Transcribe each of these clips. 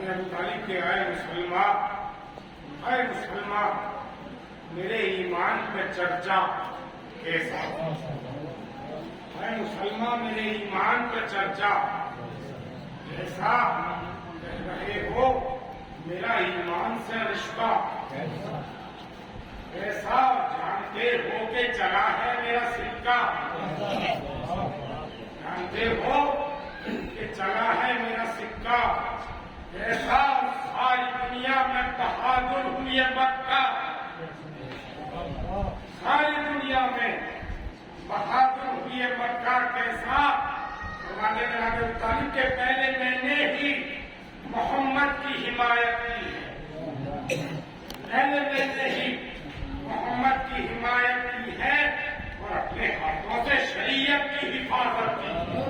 ابو طالب کے اے مسلمان میرے ایمان پہ چرچا کیسا؟ اے مسلمان میرے ایمان پہ چرچا کیسا؟ کہہ رہے ہو میرا ایمان سے رشتہ ایسا جانتے ہو کہ چلا ہے میرا سکہ، جانتے ہو کہ چلا ہے میرا سکہ، ایسا ساری دنیا میں بہادر ہوئی مکہ، ساری دنیا میں بہادر ہوئی مکہ کیسا؟ فرماتے ہیں جناب ابو طالب کے پہلے میں نے ہی محمد کی حمایت کی ہے، پہلے میں نے ہی محمد کی حمایت کی ہے اور اپنے ہاتھوں سے شریعت کی حفاظت کی ہے۔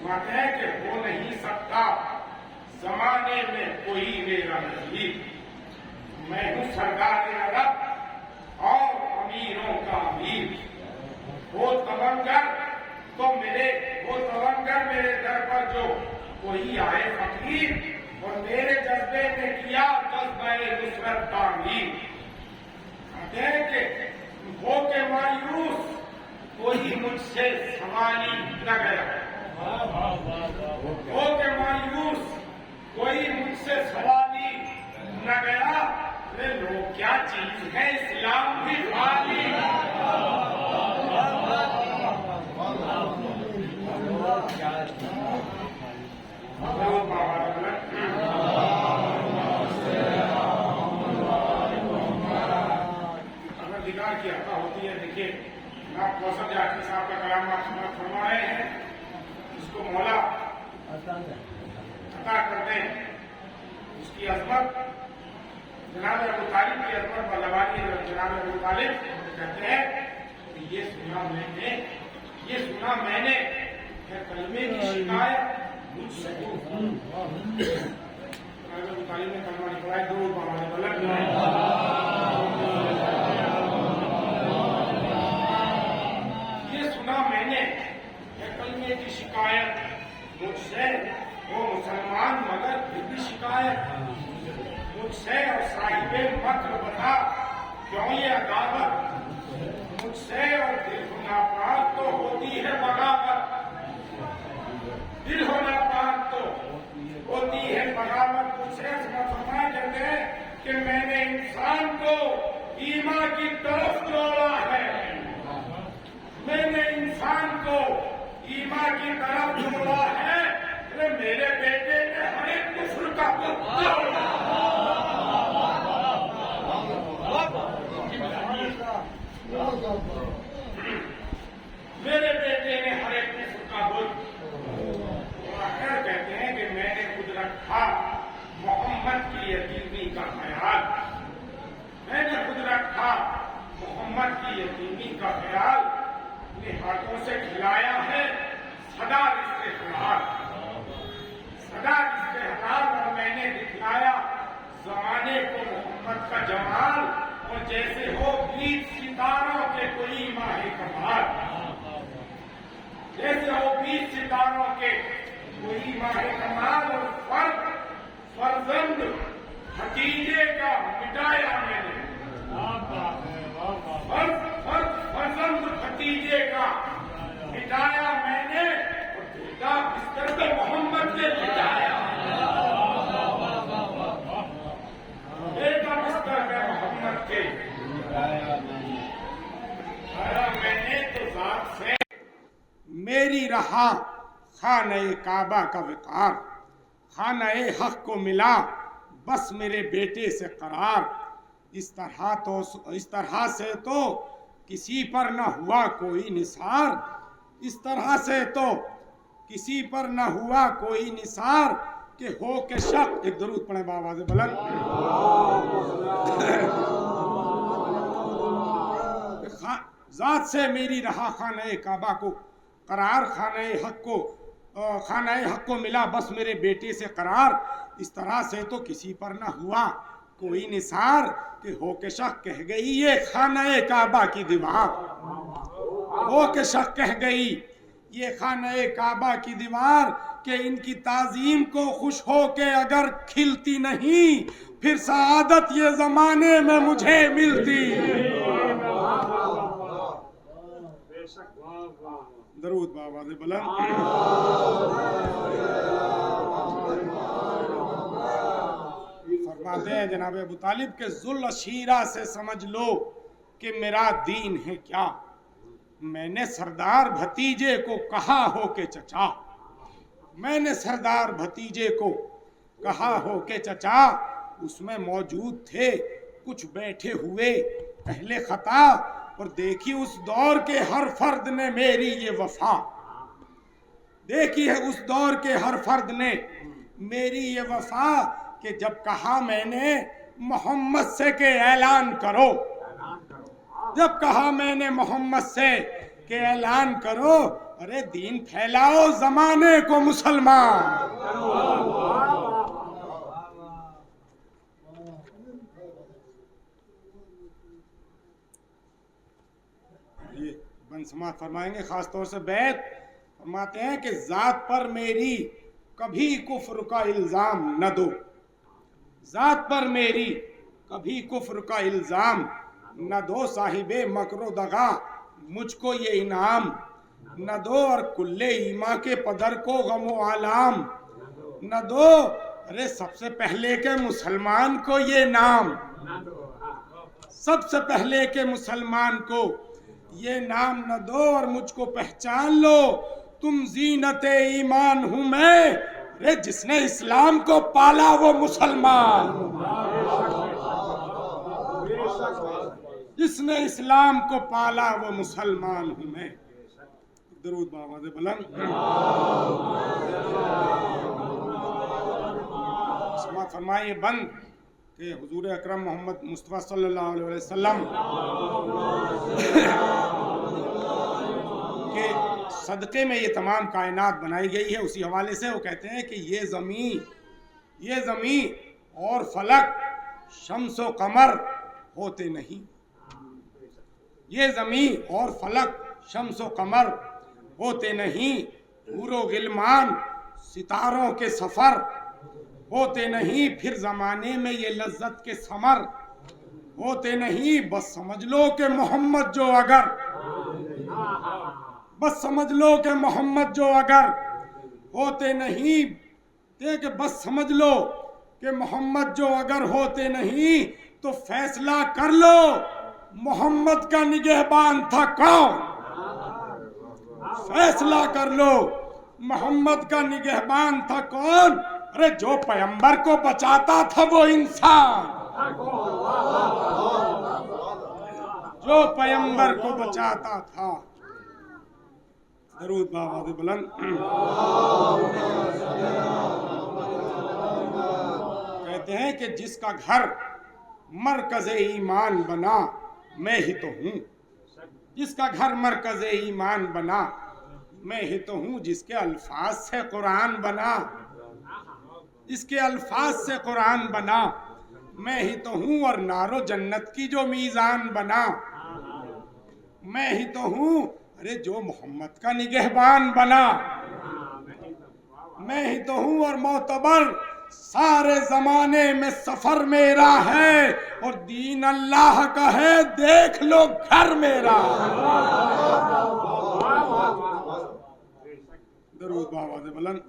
بات ہے کہ ہو نہیں سکتا زمانے میں کوئی میرا نہیں، میں ہوں سردار عرب اور امیروں کا امیر، وہ تونگر میرے در پر جو کوئی آئے فقیر اور میرے جذبے نے کیا جذبہ نصرت تعمیر، کہتے ہیں کہ ہو کے مایوس کوئی مجھ سے سوالی نہ گیا، ہو کے مایوس کوئی مجھ سے سوالی نہ گیا، لوگ کیا چیز ہے اسلام بھی خالی، اگر دیدار کی عطا ہوتی ہے۔ دیکھیے آپ کوثر جاتی صاحب کا کلام آپ سماعت فرما رہے ہیں، اس کو مولا عطا کرتے ہیں، اس کی عظمت جناب ابو طالب کی عظمت بلوانی جناب ابو طالب کہتے ہیں کہ یہ سنا میں نے کہ کلمے کی شکایت مجھ سے ابو طالب نے کلمہ نکلا ہے، درود ہمارے بلند یہ سنا میں نے کہ کلمے کی شکایت مجھ سے، وہ مسلمان مگر پھر بھی شکایت مجھ سے، اور صاحب مکر بتا کیوں یہ عداوت مجھ سے، اور دل ہونا پاک تو ہوتی ہے بغاوت، دل ہونا پاک تو ہوتی ہے بغاوت مجھ سے۔ فرمایا کہتے ہیں کہ میں نے انسان کو ایمان کی طرف جوڑا ہے، میں نے انسان کو ایمان کی طرف جوڑا ہے، میرے بیٹے نے ہر ایک کفر کا بت توڑا، میرے بیٹے نے ہر ایک کفر کا بت توڑا ہے۔ کہتے ہیں کہ میں نے خود رکھا محمد کی یتیمی کا خیال، میں نے خود رکھا محمد کی یتیمی کا خیال، اپنے ہاتھوں سے کھلایا ہے سدا رشتے حلال، سدا رشتے حلال، اور میں نے دکھلایا زمانے کو محمد کا جمال، اور جیسے ہو بیچ ستاروں کے کوئی ماہ کمال، جیسے ہو بیچ ستاروں کے کوئی ماہ کمال، اور فرزند بھتیجے کا مٹایا میں نے، فرزند بھتیجے کا مٹایا میں نے، اور بیٹا بستر پہ محمد نے مٹایا، بیٹا بستر پہ محمد کے میں نے تو ذات سے میری رہا خانہ کعبہ کا وقار، خانہ حق کو ملا بس میرے بیٹے سے قرار، اس طرح سے تو کسی پر نہ ہوا کوئی نثار، اس طرح سے تو کسی پر نہ ہوا کوئی نثار، کہ ہو کے شک، ایک درود پڑھیں بآواز بلند، ذات سے میری رہا خانہ کعبہ کو قرار، خانہ حق کو ملا بس میرے بیٹے سے قرار، اس طرح سے تو کسی پر نہ ہوا کوئی نثار، کہ ہو کے شک کہہ گئی یہ خانہ کعبہ کی دیوار۔ وہ کہ شک کہہ گئی یہ خانہ کعبہ کی دیوار کہ ان کی تعظیم کو خوش ہو کے اگر کھلتی نہیں پھر سعادت یہ زمانے میں مجھے ملتی۔ درود بابا سے بلند۔ فرماتے ہیں جناب ابو طالب کے ذل اشیرہ سے سمجھ لو کہ میرا دین ہے کیا۔ میں نے سردار بھتیجے کو کہا ہو کہ چچا، میں نے سردار بھتیجے کو کہا ہو کہ چچا، اس میں موجود تھے کچھ بیٹھے ہوئے اہل خطا، اور دیکھی اس دور کے ہر فرد نے میری یہ وفا، دیکھی ہے اس دور کے ہر فرد نے میری یہ وفا، کہ جب کہا میں نے محمد سے کہ اعلان کرو، جب کہا میں نے محمد سے کہ اعلان کرو، ارے دین پھیلاؤ زمانے کو مسلمان۔ یہ بن سماعت فرمائیں گے خاص طور سے بیت فرماتے ہیں کہ ذات پر میری کبھی کفر کا الزام نہ دو، ذات پر میری کبھی کفر کا الزام نہ دو، صاحب مکر و دغا مجھ کو یہ انعام نہ دو، اور کل ایما کے پدر کو غم و آلام نہ دو، ارے سب سے پہلے کے مسلمان کو یہ نام، سب سے پہلے کے مسلمان کو یہ نام نہ دو، اور مجھ کو پہچان لو تم زینت ایمان ہوں میں، ارے جس نے اسلام کو پالا وہ مسلمان، جس نے اسلام کو پالا وہ مسلمان ہوں میں۔ درود بابا سے بلند۔ سماعت فرمائیے بند کہ حضور اکرم محمد مصطفیٰ صلی اللہ علیہ وسلم کے صدقے میں یہ تمام کائنات بنائی گئی ہے۔ اسی حوالے سے وہ کہتے ہیں کہ یہ زمین اور فلک شمس و قمر ہوتے نہیں، یہ زمین اور فلک شمس و قمر ہوتے نہیں، حور و غلمان ستاروں کے سفر ہوتے نہیں، پھر زمانے میں یہ لذت کے ثمر ہوتے نہیں، بس سمجھ لو کہ محمد جو اگر، بس سمجھ لو کہ محمد جو اگر ہوتے نہیں، کہ بس سمجھ لو کہ محمد جو اگر ہوتے نہیں تو فیصلہ کر لو محمد کا نگہبان تھا کون، فیصلہ کر لو محمد کا نگہبان تھا کون، ارے جو پیغمبر کو بچاتا تھا وہ انسان، جو پیغمبر کو بچاتا تھا۔ درود بابا سے بلند۔ کہتے ہیں کہ جس کا گھر مرکز ایمان بنا میں ہی تو ہوں، جس کا گھر مرکز ایمان بنا میں ہی تو ہوں، جس کے الفاظ سے قرآن بنا، جس کے الفاظ سے قرآن بنا میں ہی تو ہوں، اور نار و جنت کی جو میزان بنا میں ہی تو ہوں، ارے جو محمد کا نگہبان بنا میں ہی تو ہوں، اور معتبر سارے زمانے میں سفر میرا ہے، اور دین اللہ کا ہے دیکھ لو گھر میرا۔ درود بابا سے بلند۔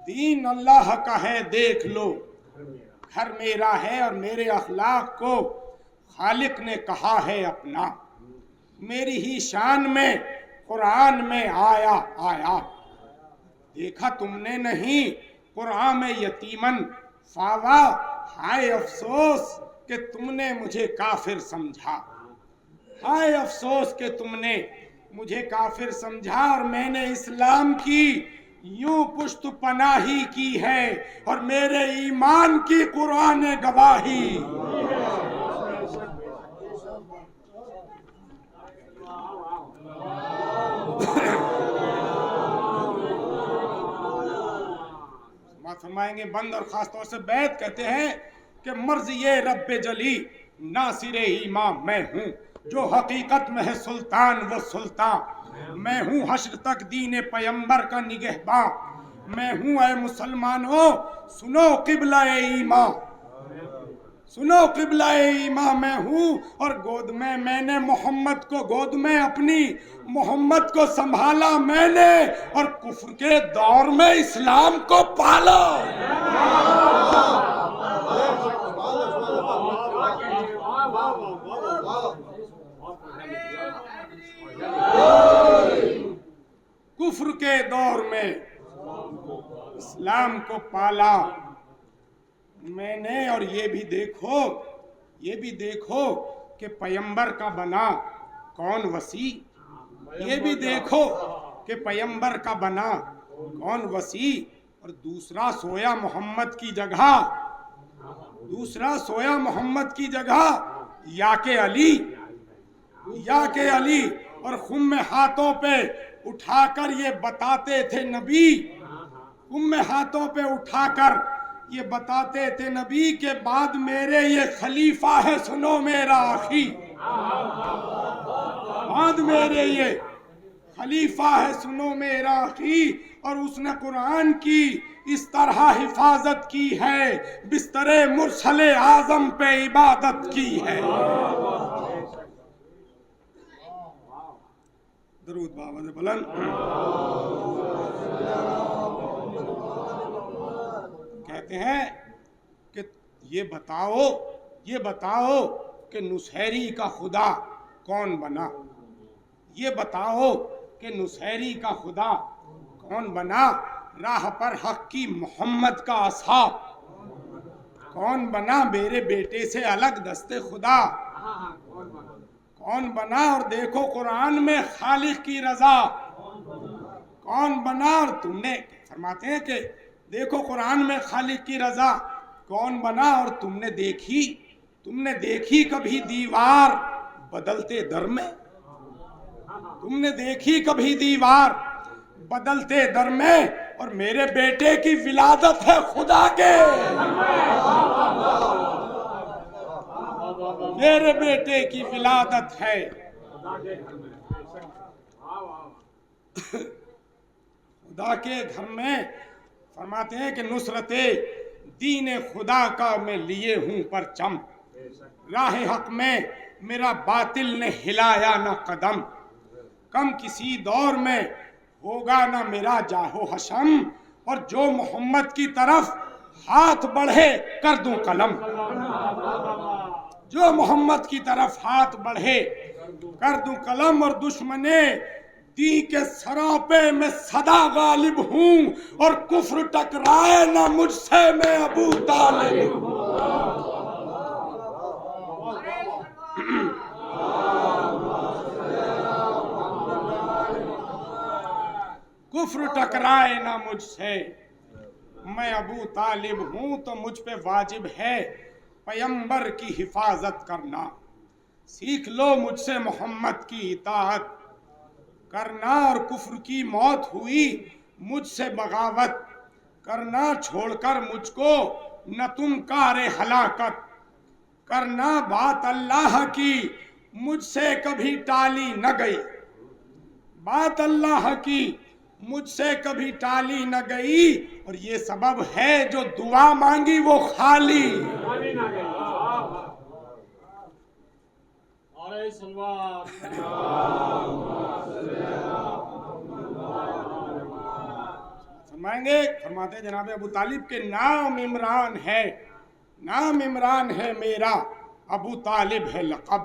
دین اللہ کا ہے دیکھ لو گھر میرا ہے، اور میرے اخلاق کو خالق نے کہا ہے اپنا، میری ہی شان میں قرآن میں آیا آیا، دیکھا تم نے نہیں قرآن میں یتیمن فاوا، ہائے افسوس کہ تم نے مجھے کافر سمجھا، ہائے افسوس کہ تم نے مجھے کافر سمجھا، اور میں نے اسلام کی یوں پشت پناہی کی ہے، اور میرے ایمان کی قرآن گواہی۔ فرمائیں گے بند، اور خاص طور سے بیت کہتے ہیں کہ مرض یہ رب جلی ناصر ایمان میں ہوں، جو حقیقت میں ہے سلطان وہ سلطان میں ہوں، حشر تک دین پیمبر کا نگہباں میں ہوں۔ اے مسلمانوں سنو قبلہ ایمان، سنو قبلہ ایمان میں ہوں، اور گود میں نے محمد کو، گود میں اپنی محمد کو سنبھالا میں نے، اور کفر کے دور میں اسلام کو پالا۔ کفر کے دور میں اسلام کو پالا میں نے، اور یہ بھی دیکھو کہ پیمبر کا بنا کون وسیع، یہ بھی دیکھو کہ پیمبر کا بنا کون وسیع، اور دوسرا سویا محمد کی جگہ یا کہ علی، اور خم ہاتھوں پہ اٹھا کر یہ بتاتے تھے نبی، خم ہاتھوں پہ اٹھا کر یہ بتاتے تھے نبی کے بعد میرے یہ خلیفہ ہے، سنو میرا آخی، بعد میرے یہ خلیفہ ہے، سنو میرا آخی، اور اس نے قرآن کی اس طرح حفاظت کی ہے، بستر مرسل اعظم پہ عبادت کی ہے۔ درود بآواز بلند۔ کہتے ہیں کہ یہ بتاؤ کہ نصیری کا خدا کون بنا، یہ بتاؤ کہ نصیری کا خدا کون بنا، راہ پر حق کی محمد کا اصحاب کون بنا، میرے بیٹے سے الگ دست خدا کون بنا، اور دیکھو قرآن میں خالق کی رضا کون بنا، اور تم نے فرماتے ہیں کہ دیکھو قرآن میں خالق کی رضا کون بنا، اور تم نے دیکھی کبھی دیوار بدلتے در میں، تم نے دیکھی کبھی دیوار بدلتے در میں، اور میرے بیٹے کی ولادت ہے خدا کے، میرے بیٹے کی ولادت ہے خدا کے گھر میں۔ فرماتے ہیں کہ نصرت دین خدا کا میں لیے ہوں پرچم، راہ حق میں میرا باطل نے ہلایا نہ قدم، کم کسی دور میں ہوگا نہ میرا جاہو حشم، اور جو محمد کی طرف ہاتھ بڑھے کر دوں قلم، جو محمد کی طرف ہاتھ بڑھے کر دوں قلم، اور دشمنے دی کے سراپے میں سدا غالب ہوں، اور کفر ٹکرائے نہ مجھ سے میں ابو طالب ہوں۔ کفر ٹکرائے نہ مجھ سے میں ابو طالب ہوں، تو مجھ پہ واجب ہے پیمبر کی حفاظت کرنا، سیکھ لو مجھ سے محمد کی اطاعت کرنا، اور کفر کی موت ہوئی مجھ سے بغاوت کرنا، چھوڑ کر مجھ کو نہ تم کار ہلاکت کرنا، بات اللہ کی مجھ سے کبھی ٹالی نہ گئی، بات اللہ کی مجھ سے کبھی ٹالی نہ گئی، اور یہ سبب ہے جو دعا مانگی وہ خالی۔ فرماتے جناب ابو طالب کے نام عمران ہے میرا، ابو طالب ہے لقب،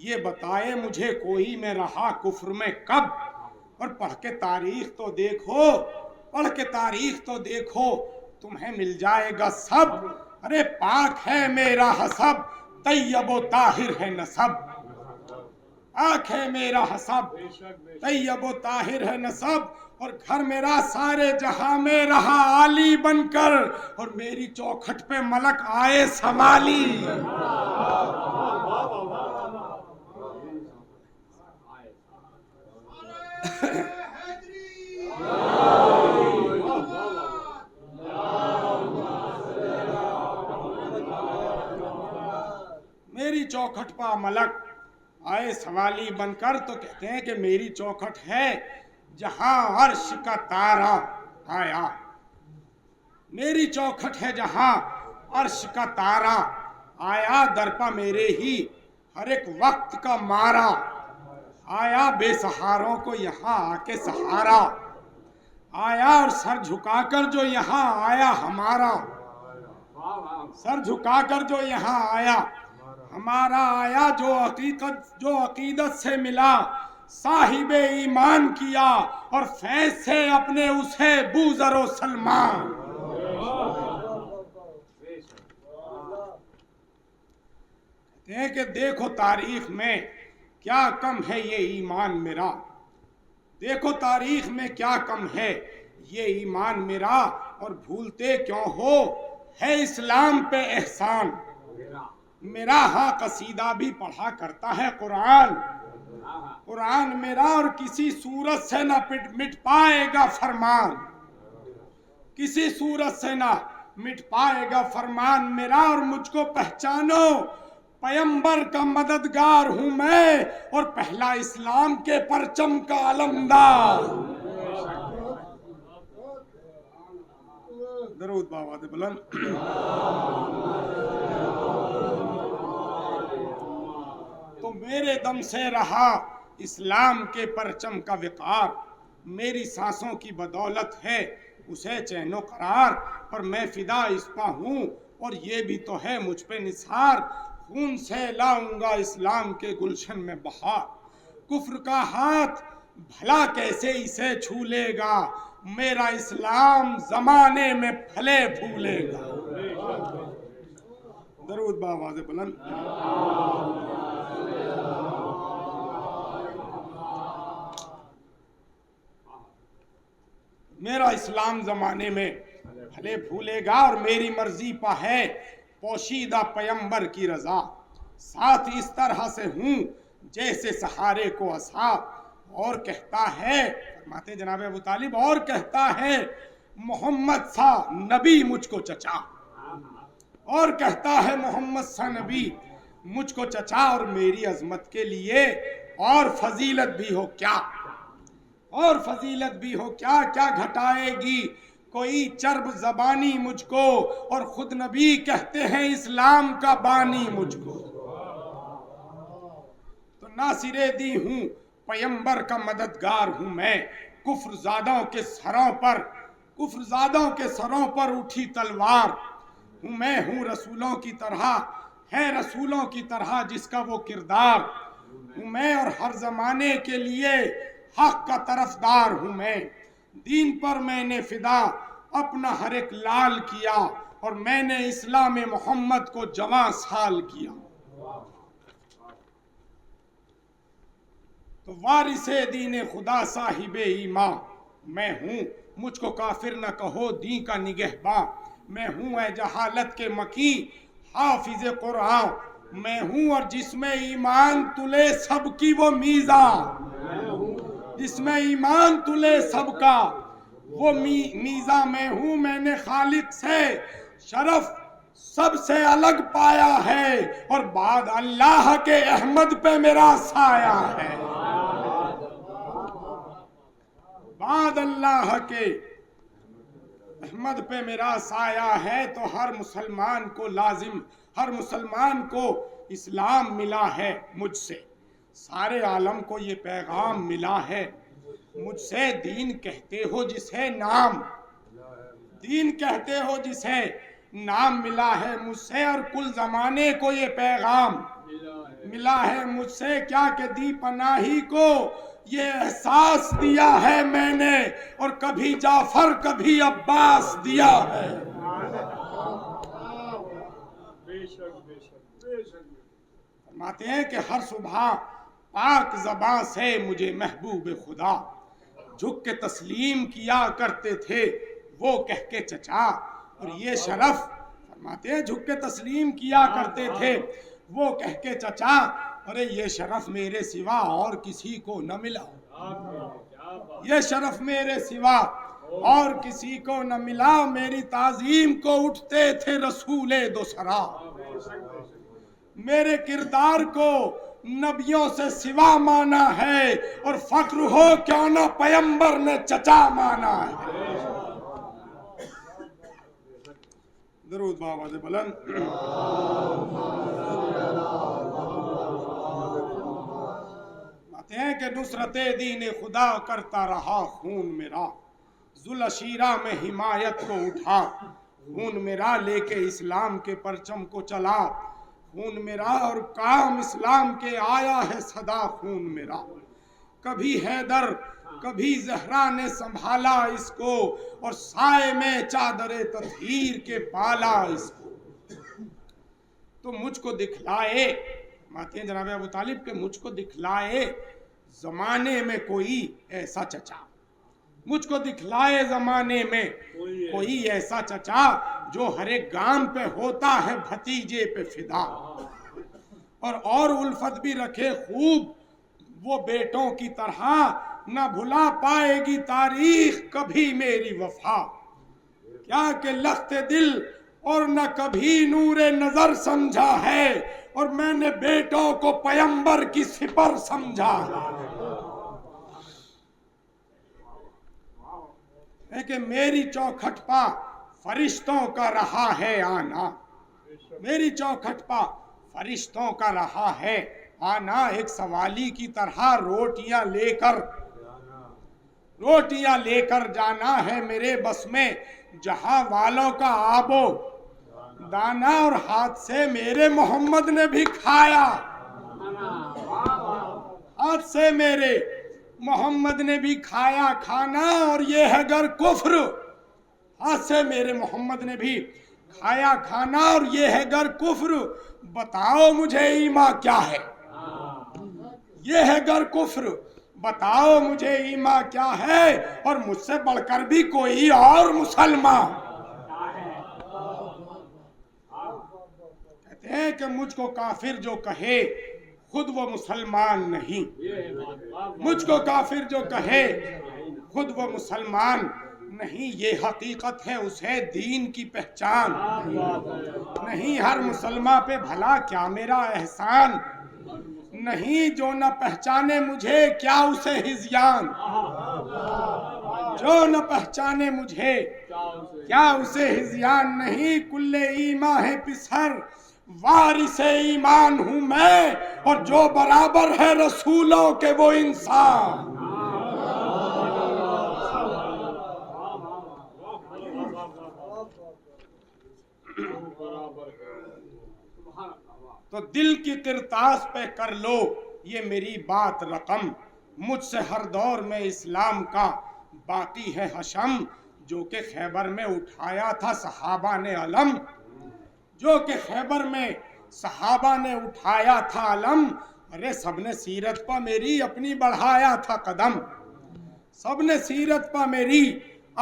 یہ بتائے مجھے کوئی میں رہا کفر میں کب، اور پڑھ کے تاریخ تو دیکھو تمہیں مل جائے گا سب، ارے پاک ہے میرا حسب طیب و طاہر ہے نسب، پاک ہے میرا حسب طیب و طاہر ہے نسب، اور گھر میرا سارے جہاں میں رہا عالی بن کر، اور میری چوکھٹ پہ ملک آئے سنبھالی۔ میری چوکھٹ پا ملک آئے سوالی بن کر تو کہتے ہیں کہ میری چوکھٹ ہے جہاں عرش کا تارا آیا، میری چوکھٹ ہے جہاں عرش کا تارا آیا، درپا میرے ہی ہر ایک وقت کا مارا آیا، بے سہاروں کو یہاں آ کے سہارا آیا، اور سر جھکا کر جو یہاں آیا ہمارا، سر جھکا کر جو یہاں آیا ہمارا آیا، جو عقیدت سے ملا صاحب ایمان کیا، اور فیض سے اپنے اسے بوذر و سلمان۔ کہتے ہیں کہ دیکھو تاریخ میں کیا کم ہے یہ ایمان میرا، دیکھو تاریخ میں کیا کم ہے یہ ایمان میرا، اور بھولتے کیوں ہو ہے اسلام پہ احسان میرا، ہاں قصیدہ بھی پڑھا کرتا ہے قرآن، قرآن میرا، اور کسی صورت سے نہ مٹ پائے گا فرمان، کسی صورت سے نہ مٹ پائے گا فرمان میرا، اور مجھ کو پہچانو پیمبر کا مددگار ہوں میں، اور پہلا اسلام کے پرچم کا علمدار۔ درود بآواز بلند۔ تو میرے دم سے رہا اسلام کے پرچم کا وقار، میری سانسوں کی بدولت ہے اسے چین و قرار، پر میں فدا اس پہ ہوں اور یہ بھی تو ہے مجھ پہ نثار، خون سے لاؤں گا اسلام کے گلشن میں بہار، کفر کا ہاتھ بھلا کیسے اسے چھو لے گا، میرا اسلام زمانے میں پھلے پھولے گا۔ درود بآواز بلند۔ میرا اسلام زمانے میں پھلے پھولے گا، اور میری مرضی پہ ہے پوشیدہ پیمبر کی رضا، ساتھ اس طرح سے ہوں جیسے سہارے کو عصا، اور کہتا ہے فرماتے جناب ابو طالب، اور کہتا ہے محمد سا نبی مجھ کو چچا، اور کہتا ہے محمد سا نبی مجھ کو چچا، اور میری عظمت کے لیے اور فضیلت بھی ہو کیا، اور فضیلت بھی ہو کیا، کیا گھٹائے گی کوئی چرب زبانی مجھ کو، اور خود نبی کہتے ہیں اسلام کا بانی مجھ کو، تو ناصر دی ہوں پیمبر کا مددگار ہوں میں، کفر زادوں کے سروں پر اٹھی تلوار ہوں میں، ہوں رسولوں کی طرح، ہے رسولوں کی طرح جس کا وہ کردار ہوں میں، اور ہر زمانے کے لیے حق کا طرفدار ہوں میں، دین پر میں نے فدا اپنا ہر ایک لال کیا، اور میں نے اسلام محمد کو جواں سال کیا، تو وارث دین خدا صاحب ایمان میں ہوں، مجھ کو کافر نہ کہو دین کا نگہباں میں ہوں، اے جہالت کے مکی حافظ قرآن میں ہوں، اور جس میں ایمان تلے سب کی وہ میزاں، جس میں ایمان تلے سب کا وہ میزاں میں ہوں، میں نے خالق سے شرف سب سے الگ پایا ہے، اور بعد اللہ کے احمد پہ میرا سایہ ہے، بعد اللہ کے احمد پہ میرا سایہ ہے، تو ہر مسلمان کو لازم، ہر مسلمان کو اسلام ملا ہے مجھ سے، سارے عالم کو یہ پیغام ملا ہے مجھ سے، دین کہتے ہو جسے نام، دین کہتے ہو جسے نام ملا ہے مجھ سے، اور کل زمانے کو یہ پیغام ملا ہے مجھ سے، کیا کہ دی پناہی کو یہ احساس دیا ہے میں نے، اور کبھی جعفر کبھی عباس دیا ہے۔ فرماتے ہیں کہ ہر صبح پاک زباں سے مجھے محبوب خدا جھک کے تسلیم کیا کرتے تھے، وہ کہہ کے چچا، اور یہ شرف فرماتے ہیں جھک کے تسلیم کیا کرتے تھے وہ کہہ کے چچا، ارے یہ شرف میرے سوا اور کسی کو نہ ملا، یہ شرف میرے سوا اور کسی کو نہ ملا، میری تعظیم کو اٹھتے تھے رسول دوسرا، میرے کردار کو نبیوں سے سوا مانا ہے، اور فخر ہو کیوں نہ پیمبر نے چچا مانا ہے۔ درود بآواز بلند۔ باتیں ہیں کہ نصرت دین خدا کرتا رہا خون میرا، ذوالعشیرہ میں حمایت کو اٹھا خون میرا، لے کے اسلام کے پرچم کو چلا خون میرا، اور کام اسلام کے آیا ہے صدا خون میرا۔ کبھی حیدر کبھی زہرا نے سنبھالا اس کو، اور سائے میں چادر تطہیر کے پالا اس کو۔ تو مجھ کو دکھلائے، ماتے ہیں جناب ابو طالب کہ مجھ کو دکھلائے زمانے میں کوئی ایسا چچا، مجھ کو دکھلائے زمانے میں کوئی ایسا چچا، جو ہر ایک گام پہ ہوتا ہے بھتیجے پہ فدا، اور الفت بھی رکھے خوب وہ بیٹوں کی طرح، نہ بھلا پائے گی تاریخ کبھی میری وفا۔ کیا کہ لخت دل اور نہ کبھی نور نظر سمجھا ہے، اور میں نے بیٹوں کو پیمبر کی سپر سمجھا ہے کہ میری چوکھٹ پا فرشتوں کا رہا ہے آنا، میری چوکھٹ پا فرشتوں کا رہا ہے آنا، ایک سوالی کی طرح روٹیاں لے کر جانا ہے میرے بس میں، جہاں والوں کا آبو دانا، اور ہاتھ سے میرے محمد نے بھی کھایا، ہاتھ سے میرے محمد نے بھی کھایا کھانا، اور یہ ہے گر کفر، ہاتھ سے میرے محمد نے بھی کھایا کھانا، اور یہ ہے گر کفر، بتاؤ مجھے ایمان کیا ہے، یہ ہے گر کفر، بتاؤ مجھے ایمان کیا ہے، اور مجھ سے بڑھ کر بھی کوئی اور مسلمان۔ کہتے ہیں کہ مجھ کو کافر جو کہے خود وہ مسلمان نہیں، مجھ کو کافر جو کہے خود وہ مسلمان نہیں، یہ حقیقت ہے اسے دین کی پہچان نہیں، ہر مسلمان پہ بھلا کیا میرا احسان نہیں، جو نہ پہچانے مجھے کیا اسے ہذیان، جو نہ پہچانے مجھے کیا اسے ہذیان نہیں، کل ایمان ہے پسر وارث ایمان ہوں میں، اور جو برابر ہے رسولوں کے وہ انسان۔ تو دل کی کرتاس پہ کر لو یہ میری بات رقم، مجھ سے ہر دور میں اسلام کا باقی ہے حشم، جو کہ خیبر میں اٹھایا تھا صحابہ نے علم، جو کہ خیبر میں صحابہ نے اٹھایا تھا علم، ارے سب نے سیرت پہ میری اپنی بڑھایا تھا قدم، سب نے سیرت پہ میری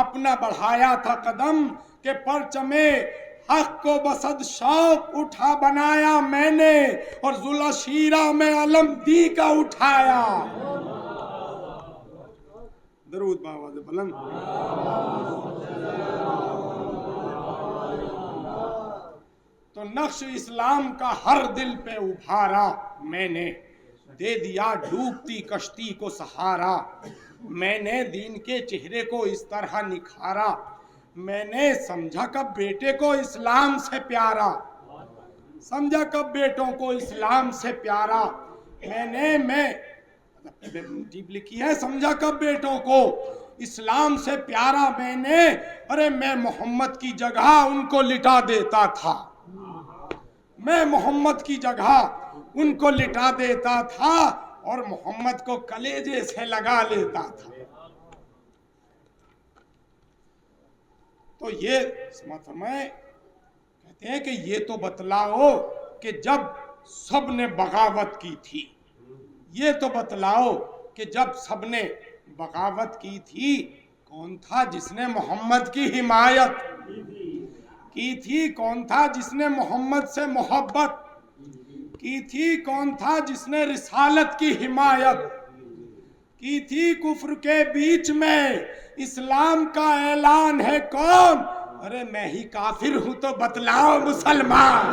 اپنا بڑھایا تھا قدم، کہ پرچمے حق کو بصد شوق اٹھا بنایا میں نے، اور ذوالعشیرہ میں علم دی کا اٹھایا۔ درود بآواز بلند۔ تو نقش اسلام کا ہر دل پہ ابھارا میں نے، دے دیا ڈوبتی کشتی کو سہارا، میں نے دین کے چہرے کو اس طرح نکھارا، میں نے سمجھا کب بیٹے کو اسلام سے پیارا، سمجھا کب بیٹوں کو اسلام سے پیارا، میں ٹیپ لکھی ہے، سمجھا کب بیٹوں کو اسلام سے پیارا میں نے، ارے میں محمد کی جگہ ان کو لٹا دیتا تھا، میں محمد کی جگہ ان کو لٹا دیتا تھا، اور محمد کو کلیجے سے لگا لیتا تھا۔ تو یہ سمجھ فرمائے، کہتے ہیں کہ یہ تو بتلاؤ کہ جب سب نے بغاوت کی تھی، یہ تو بتلاؤ کہ جب سب نے بغاوت کی تھی، کون تھا جس نے محمد کی حمایت کی تھی، کون تھا جس نے محمد سے محبت کی تھی، کون تھا جس نے رسالت کی حمایت کی تھی، کفر کے بیچ میں اسلام کا اعلان ہے کون، ارے میں ہی کافر ہوں تو بتلاؤ مسلمان۔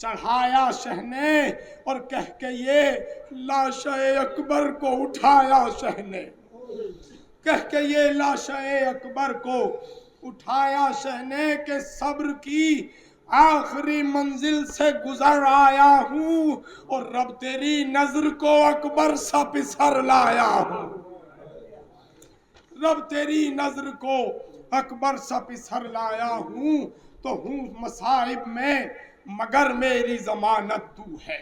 چڑھایا شہ نے اور کہہ کے یہ لاشِ اکبر کو اٹھایا شہ نے، کہہ کے یہ لاشِ اکبر کو اٹھایا شہ نے کہ صبر کی آخری منزل سے گزر آیا ہوں اور رب تیری نظر کو اکبر سا پسر لایا ہوں، رب تیری نظر کو اکبر سا پسر لایا ہوں، تو ہوں مصائب میں مگر میری ضمانت تو ہے،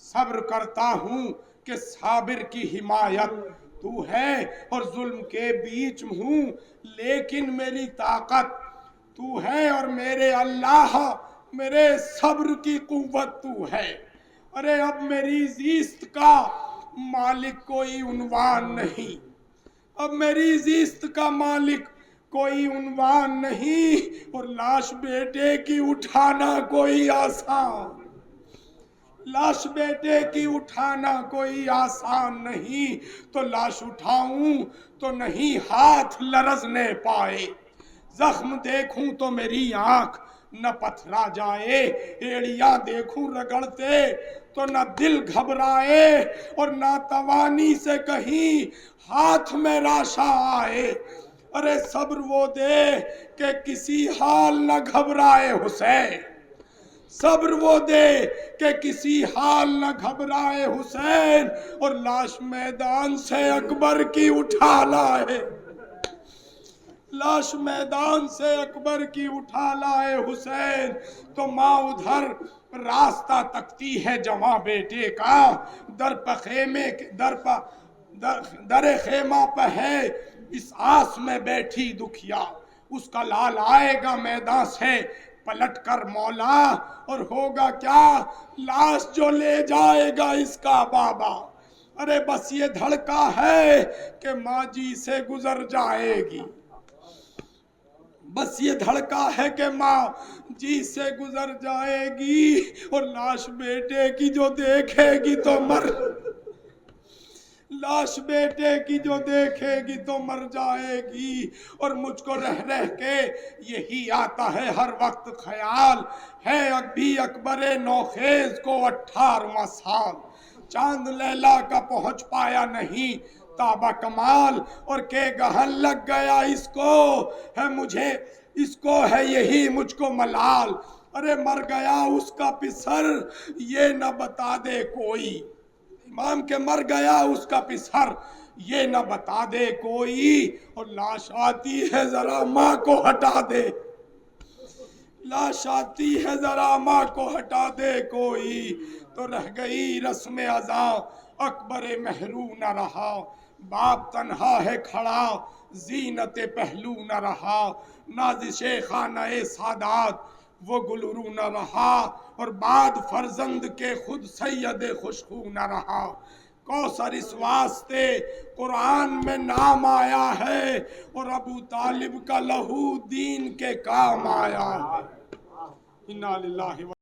صبر کرتا ہوں کہ صابر کی حمایت تو ہے، اور ظلم کے بیچ ہوں لیکن میری طاقت تو ہے، اور میرے اللہ میرے صبر کی قوت تو ہے۔ ارے اب میری زیست کا مالک کوئی عنوان نہیں، اب میری زیست کا مالک کوئی عنوان نہیں، اور لاش بیٹے کی اٹھانا کوئی آسان، لاش بیٹے کی اٹھانا کوئی آسان نہیں، تو لاش اٹھاؤں تو نہیں ہاتھ لرزنے پائے، زخم دیکھوں تو میری آنکھ نہ پتھرا جائے، ایڑیاں دیکھوں رگڑتے تو نہ دل گھبرائے، اور نہ توانی سے کہیں ہاتھ میں راشا آئے۔ ارے صبر وہ دے کہ کسی حال نہ گھبرائے حسین، صبر وہ دے کہ کسی حال نہ گھبرائے حسین، اور لاش میدان سے اکبر کی اٹھا لائے، لاش میدان سے اکبر کی اٹھا لائے حسین۔ تو ماں ادھر راستہ تکتی ہے جواں بیٹے کا، در خیمہ پہ ہے اس آس میں بیٹھی دکھیا، اس کا لال آئے گا میدان سے پلٹ کر مولا، اور ہوگا کیا لاش جو لے جائے گا اس کا بابا۔ ارے بس یہ دھڑکا ہے کہ ماں جی سے گزر جائے گی، بس یہ دھڑکا ہے کہ ماں جی سے گزر جائے گی، اور لاش بیٹے کی جو دیکھے گی تو لاش بیٹے کی جو دیکھے گی تو مر جائے گی۔ اور مجھ کو رہ رہ کے یہی آتا ہے ہر وقت خیال، ہے ابھی اکبر نوخیز کو 18واں سال، چاند لیلا کا پہنچ پایا نہیں تابہ کمال، اور کہ گہن لگ گیا اس کو ہے مجھے، اس کو ہے یہی مجھ کو ملال۔ ارے مر گیا اس کا پسر یہ نہ بتا دے کوئی، امام کے مر گیا اس کا پسر یہ نہ بتا دے کوئی، اور لاش آتی ہے ذرا ماں کو ہٹا دے، لاش آتی ہے ذرا ماں کو ہٹا دے کوئی، تو رہ گئی رسم ازاں اکبر مہرو نہ رہا، باپ تنہا ہے کھڑا زینت پہلو نہ رہا، نازش خانہ سادات وہ گلرو نہ رہا، اور بعد فرزند کے خود سید خوشخو نہ رہا۔ کوثر اس واسطے قرآن میں نام آیا ہے، اور ابو طالب کا لہو دین کے کام آیا ہے۔ انا للہ